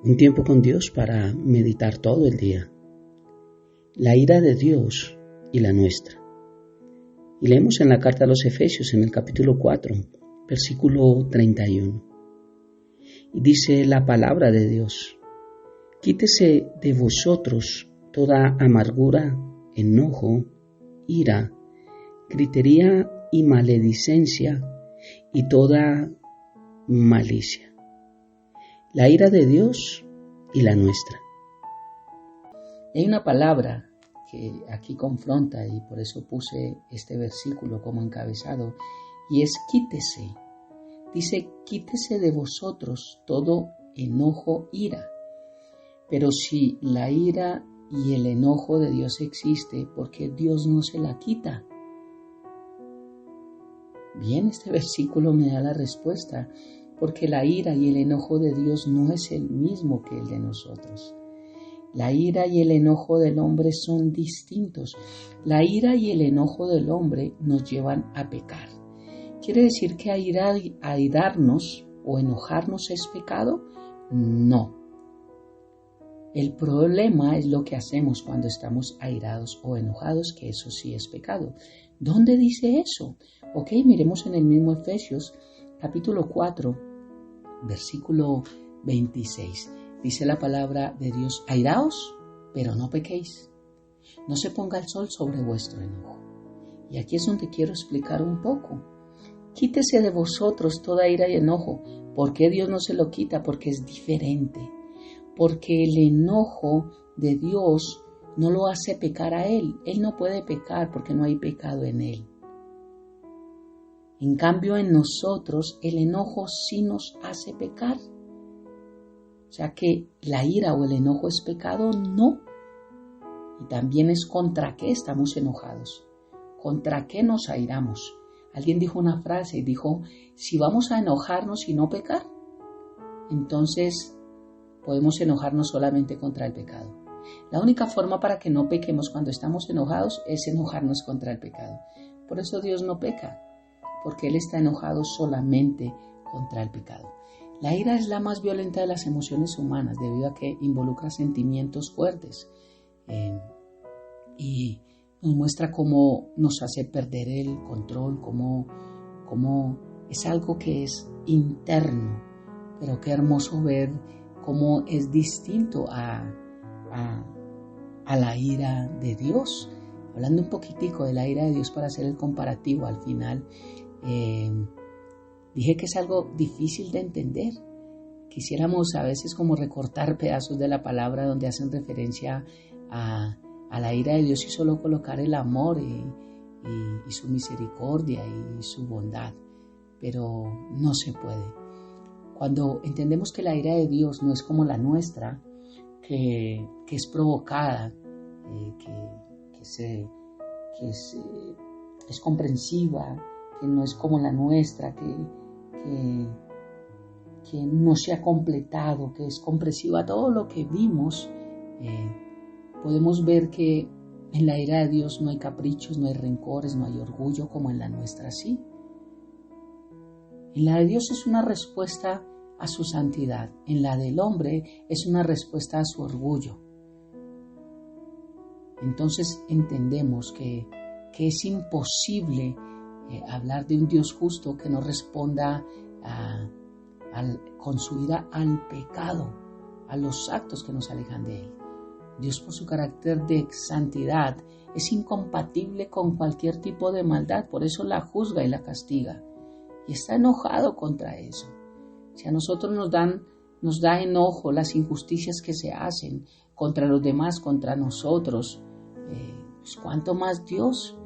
Un tiempo con Dios para meditar todo el día. La ira de Dios y la nuestra. Y leemos en la carta a los Efesios en el capítulo 4, versículo 31. Y dice la palabra de Dios: quítese de vosotros toda amargura, enojo, ira, gritería y maledicencia y toda malicia. La ira de Dios y la nuestra. Hay una palabra que aquí confronta y por eso puse este versículo como encabezado, y es quítese. Dice: quítese de vosotros todo enojo, ira. Pero si la ira y el enojo de Dios existe, ¿por qué Dios no se la quita? Bien, este versículo me da la respuesta, porque la ira y el enojo de Dios no es el mismo que el de nosotros. La ira y el enojo del hombre son distintos. La ira y el enojo del hombre nos llevan a pecar. ¿Quiere decir que airarnos o enojarnos es pecado? No. El problema es lo que hacemos cuando estamos airados o enojados, que eso sí es pecado. ¿Dónde dice eso? Ok, miremos en el mismo Efesios, capítulo 4, versículo 26. Dice la palabra de Dios: airaos, pero no pequéis. No se ponga el sol sobre vuestro enojo. Y aquí es donde quiero explicar un poco. Quítese de vosotros toda ira y enojo. ¿Por qué Dios no se lo quita? Porque es diferente. Porque el enojo de Dios no lo hace pecar a Él. Él no puede pecar porque no hay pecado en Él. En cambio, en nosotros el enojo sí nos hace pecar. O sea que la ira o el enojo es pecado, no. Y también es contra qué estamos enojados, contra qué nos airamos. Alguien dijo una frase y dijo: si vamos a enojarnos y no pecar, entonces podemos enojarnos solamente contra el pecado. La única forma para que no pequemos cuando estamos enojados es enojarnos contra el pecado. Por eso Dios no peca, porque Él está enojado solamente contra el pecado. La ira es la más violenta de las emociones humanas debido a que involucra sentimientos fuertes y nos muestra cómo nos hace perder el control, cómo es algo que es interno, pero qué hermoso ver cómo es distinto a la ira de Dios. Hablando un poquitico de la ira de Dios para hacer el comparativo al final, dije que es algo difícil de entender. Quisiéramos a veces como recortar pedazos de la palabra donde hacen referencia a la ira de Dios y solo colocar el amor y su misericordia y su bondad, pero no se puede. Cuando entendemos que la ira de Dios no es como la nuestra, que es provocada, que es comprensiva, que no es como la nuestra, que no se ha completado, que es compresiva, todo lo que vimos, podemos ver que en la ira de Dios no hay caprichos, no hay rencores, no hay orgullo como en la nuestra, sí. En la de Dios es una respuesta a su santidad, en la del hombre es una respuesta a su orgullo. Entonces entendemos que es imposible hablar de un Dios justo que no responda con su ira al pecado, a los actos que nos alejan de Él. Dios, por su carácter de santidad, es incompatible con cualquier tipo de maldad, por eso la juzga y la castiga. Y está enojado contra eso. Si a nosotros nos da enojo las injusticias que se hacen contra los demás, contra nosotros, pues ¿cuánto más Dios?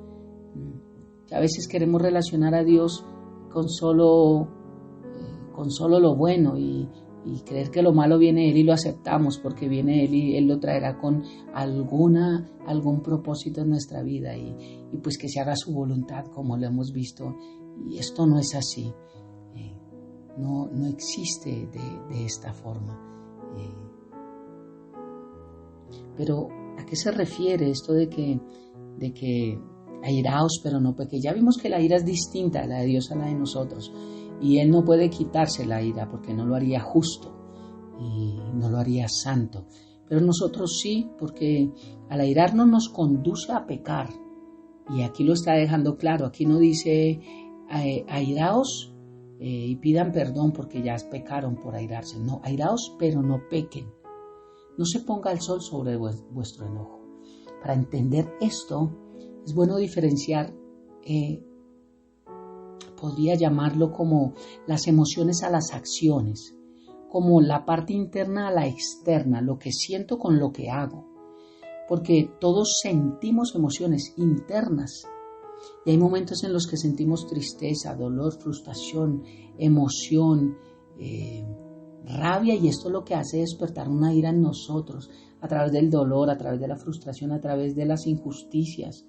Que a veces queremos relacionar a Dios con solo lo bueno y creer que lo malo viene de Él y lo aceptamos porque viene de Él y Él lo traerá con algún propósito en nuestra vida y pues que se haga su voluntad como lo hemos visto. Y esto no es así, no existe de esta forma. Pero ¿a qué se refiere esto de que airaos pero no pequéis? Ya vimos que la ira es distinta, la de Dios a la de nosotros. Y Él no puede quitarse la ira porque no lo haría justo. y no lo haría santo. Pero nosotros sí, porque al airarnos nos conduce a pecar. Y aquí lo está dejando claro. Aquí no dice airaos y pidan perdón porque ya pecaron por airarse. No, airaos pero no pequen. No se ponga el sol sobre vuestro enojo. Para entender esto es bueno diferenciar, podría llamarlo como las emociones a las acciones, como la parte interna a la externa, lo que siento con lo que hago. Porque todos sentimos emociones internas y hay momentos en los que sentimos tristeza, dolor, frustración, emoción, rabia, y esto lo que hace es despertar una ira en nosotros a través del dolor, a través de la frustración, a través de las injusticias,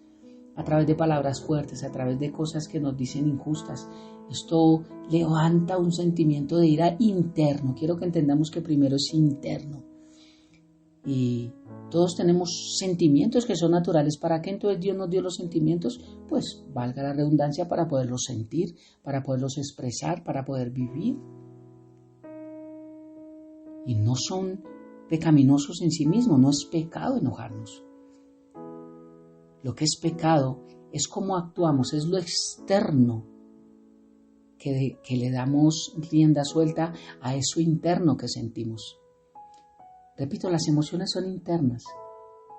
a través de palabras fuertes, a través de cosas que nos dicen injustas. Esto levanta un sentimiento de ira interno. Quiero que entendamos que primero es interno. Y todos tenemos sentimientos que son naturales. ¿Para qué entonces Dios nos dio los sentimientos? Pues valga la redundancia, para poderlos sentir, para poderlos expresar, para poder vivir. Y no son pecaminosos en sí mismos, no es pecado enojarnos. Lo que es pecado es cómo actuamos, es lo externo que le damos rienda suelta a eso interno que sentimos. Repito, las emociones son internas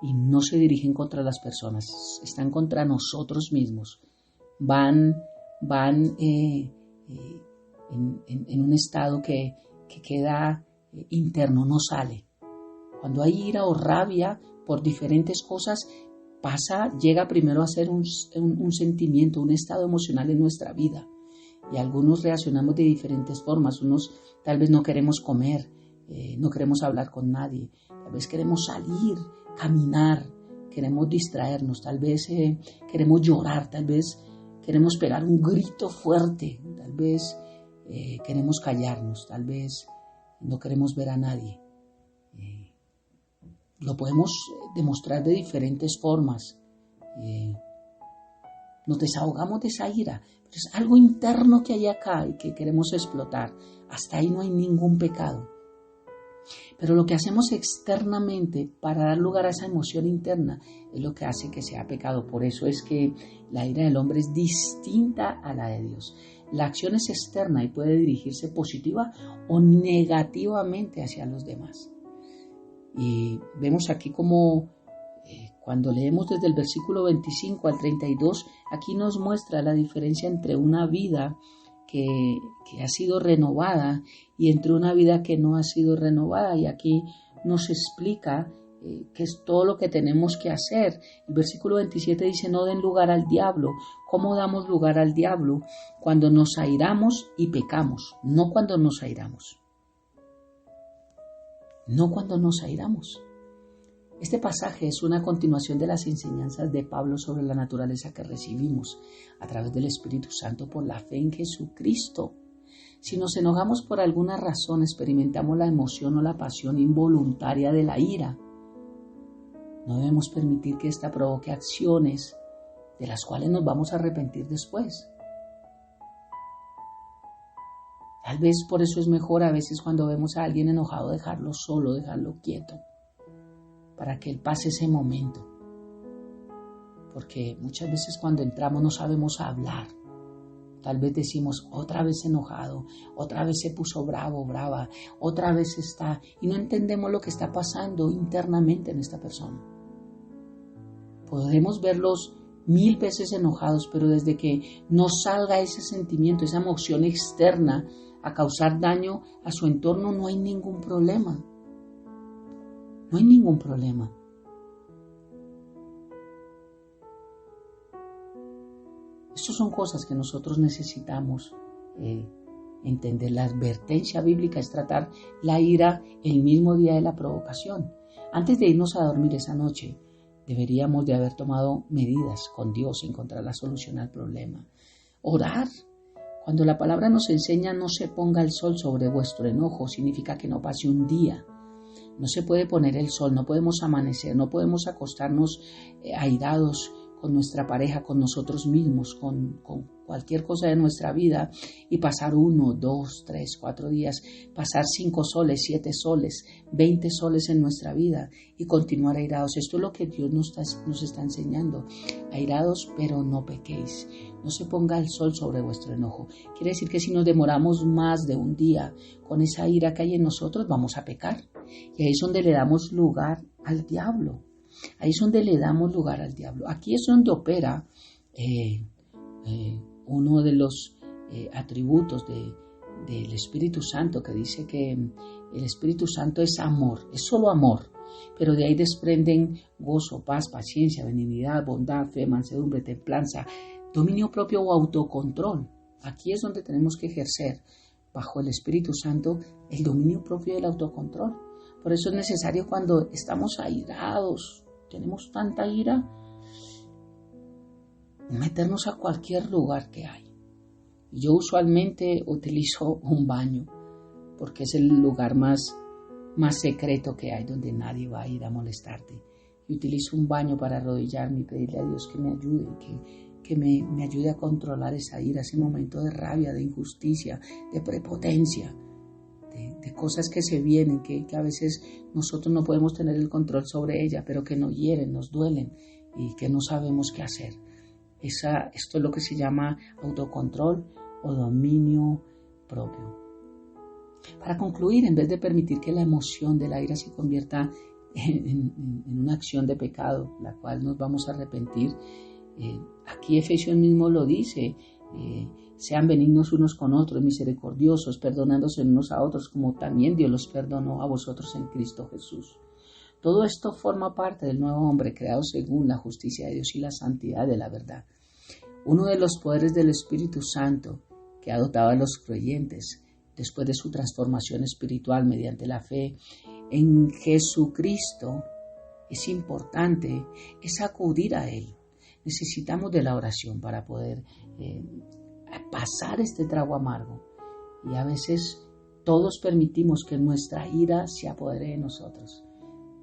y no se dirigen contra las personas, están contra nosotros mismos. Van en un estado que queda interno, no sale. Cuando hay ira o rabia por diferentes cosas, llega primero a ser un sentimiento, un estado emocional en nuestra vida. Y algunos reaccionamos de diferentes formas. Unos tal vez no queremos comer, no queremos hablar con nadie, tal vez queremos salir, caminar, queremos distraernos, tal vez queremos llorar, tal vez queremos pegar un grito fuerte, tal vez queremos callarnos, tal vez no queremos ver a nadie. Lo podemos demostrar de diferentes formas. Nos desahogamos de esa ira, pero es algo interno que hay acá y que queremos explotar. Hasta ahí no hay ningún pecado. Pero lo que hacemos externamente para dar lugar a esa emoción interna es lo que hace que sea pecado. Por eso es que la ira del hombre es distinta a la de Dios. La acción es externa y puede dirigirse positiva o negativamente hacia los demás. Y vemos aquí como cuando leemos desde el versículo 25 al 32, aquí nos muestra la diferencia entre una vida que ha sido renovada y entre una vida que no ha sido renovada. Y aquí nos explica qué es todo lo que tenemos que hacer. El versículo 27 dice: no den lugar al diablo. ¿Cómo damos lugar al diablo? Cuando nos airamos y pecamos, no cuando nos airamos. No cuando nos airamos. Este pasaje es una continuación de las enseñanzas de Pablo sobre la naturaleza que recibimos a través del Espíritu Santo por la fe en Jesucristo. Si nos enojamos por alguna razón, experimentamos la emoción o la pasión involuntaria de la ira. No debemos permitir que esta provoque acciones de las cuales nos vamos a arrepentir después. Tal vez por eso es mejor a veces cuando vemos a alguien enojado dejarlo solo, dejarlo quieto, para que él pase ese momento. Porque muchas veces cuando entramos no sabemos hablar. Tal vez decimos: otra vez enojado, otra vez se puso bravo, brava, otra vez está, y no entendemos lo que está pasando internamente en esta persona. Podemos verlos 1000 veces enojados, pero desde que no salga ese sentimiento, esa emoción externa a causar daño a su entorno, no hay ningún problema. No hay ningún problema. Estas son cosas que nosotros necesitamos entender. La advertencia bíblica es tratar la ira el mismo día de la provocación. Antes de irnos a dormir esa noche, deberíamos de haber tomado medidas con Dios en encontrar la solución al problema. Orar. Cuando la palabra nos enseña: no se ponga el sol sobre vuestro enojo, significa que no pase un día. No se puede poner el sol, no podemos amanecer, no podemos acostarnos airados con nuestra pareja, con nosotros mismos, con cualquier cosa de nuestra vida y pasar 1, 2, 3, 4 días, pasar 5 soles, 7 soles, 20 soles en nuestra vida y continuar airados. Esto es lo que Dios nos está enseñando. Airados, pero no pequéis. No se ponga el sol sobre vuestro enojo. Quiere decir que si nos demoramos más de un día con esa ira que hay en nosotros, vamos a pecar. Y ahí es donde le damos lugar al diablo. Ahí es donde le damos lugar al diablo. Aquí es donde opera uno de los atributos del Espíritu Santo, que dice que el Espíritu Santo es amor, es solo amor, pero de ahí desprenden gozo, paz, paciencia, benignidad, bondad, fe, mansedumbre, templanza, dominio propio o autocontrol. Aquí es donde tenemos que ejercer bajo el Espíritu Santo el dominio propio y el autocontrol. Por eso es necesario, cuando estamos airados, tenemos tanta ira, meternos a cualquier lugar que hay. Yo usualmente utilizo un baño porque es el lugar más secreto que hay, donde nadie va a ir a molestarte. Y utilizo un baño para arrodillarme y pedirle a Dios que me ayude, que me ayude a controlar esa ira, ese momento de rabia, de injusticia, de prepotencia, de cosas que se vienen, que a veces nosotros no podemos tener el control sobre ella, pero que nos hieren, nos duelen y que no sabemos qué hacer. Esto es lo que se llama autocontrol o dominio propio. Para concluir, en vez de permitir que la emoción de la ira se convierta en una acción de pecado, la cual nos vamos a arrepentir, aquí Efesios mismo lo dice, sean benignos unos con otros, misericordiosos, perdonándose unos a otros, como también Dios los perdonó a vosotros en Cristo Jesús. Todo esto forma parte del nuevo hombre creado según la justicia de Dios y la santidad de la verdad. Uno de los poderes del Espíritu Santo que ha dotado a los creyentes después de su transformación espiritual mediante la fe en Jesucristo es importante, es acudir a Él. Necesitamos de la oración para poder pasar este trago amargo. Y a veces todos permitimos que nuestra ira se apodere de nosotros.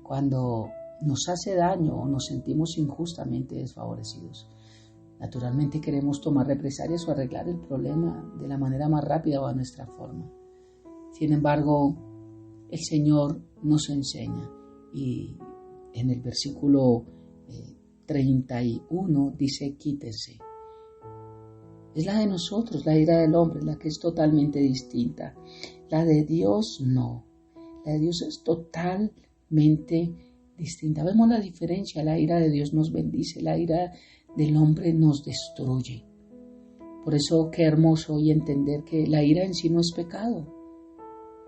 Cuando nos hace daño o nos sentimos injustamente desfavorecidos, naturalmente queremos tomar represalias o arreglar el problema de la manera más rápida o a nuestra forma. Sin embargo, el Señor nos enseña, y en el versículo 31 dice: quítese. Es la de nosotros, la ira del hombre, la que es totalmente distinta. La de Dios no. La de Dios es totalmente distinta. Vemos la diferencia. La ira de Dios nos bendice, la ira del hombre nos destruye. Por eso qué hermoso hoy entender que la ira en sí no es pecado.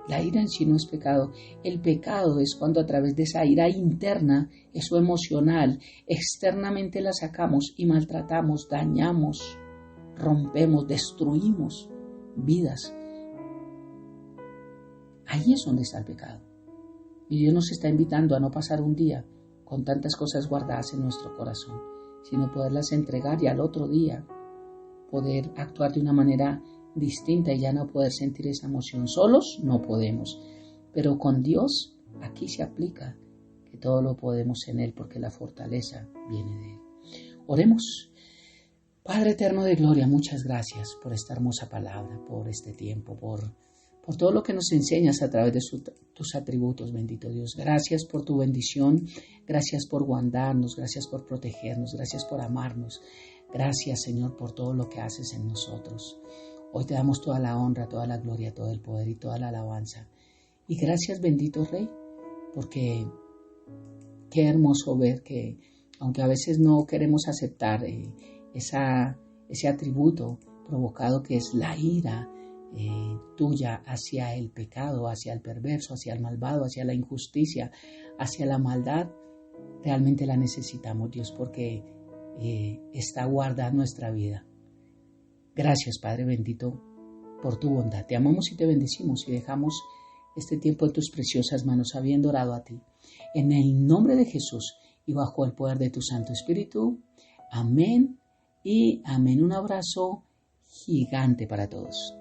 La ira en sí no es pecado. El pecado es cuando a través de esa ira interna, eso emocional, externamente la sacamos y maltratamos, dañamos, rompemos, destruimos vidas. Ahí es donde está el pecado. Y Dios nos está invitando a no pasar un día con tantas cosas guardadas en nuestro corazón, sino poderlas entregar y al otro día poder actuar de una manera distinta y ya no poder sentir esa emoción. Solos no podemos, pero con Dios aquí se aplica que todo lo podemos en Él, porque la fortaleza viene de Él. Oremos. Padre eterno de gloria, muchas gracias por esta hermosa palabra, por este tiempo, por todo lo que nos enseñas a través de tus atributos, bendito Dios. Gracias por tu bendición, gracias por guardarnos, gracias por protegernos, gracias por amarnos. Gracias, Señor, por todo lo que haces en nosotros. Hoy te damos toda la honra, toda la gloria, todo el poder y toda la alabanza. Y gracias, bendito Rey, porque qué hermoso ver que, aunque a veces no queremos aceptar ese atributo provocado que es la ira tuya hacia el pecado, hacia el perverso, hacia el malvado, hacia la injusticia, hacia la maldad, realmente la necesitamos, Dios, porque está guardada nuestra vida. Gracias, Padre bendito, por tu bondad. Te amamos y te bendecimos y dejamos este tiempo en tus preciosas manos, habiendo orado a ti. En el nombre de Jesús y bajo el poder de tu Santo Espíritu. Amén y amén. Un abrazo gigante para todos.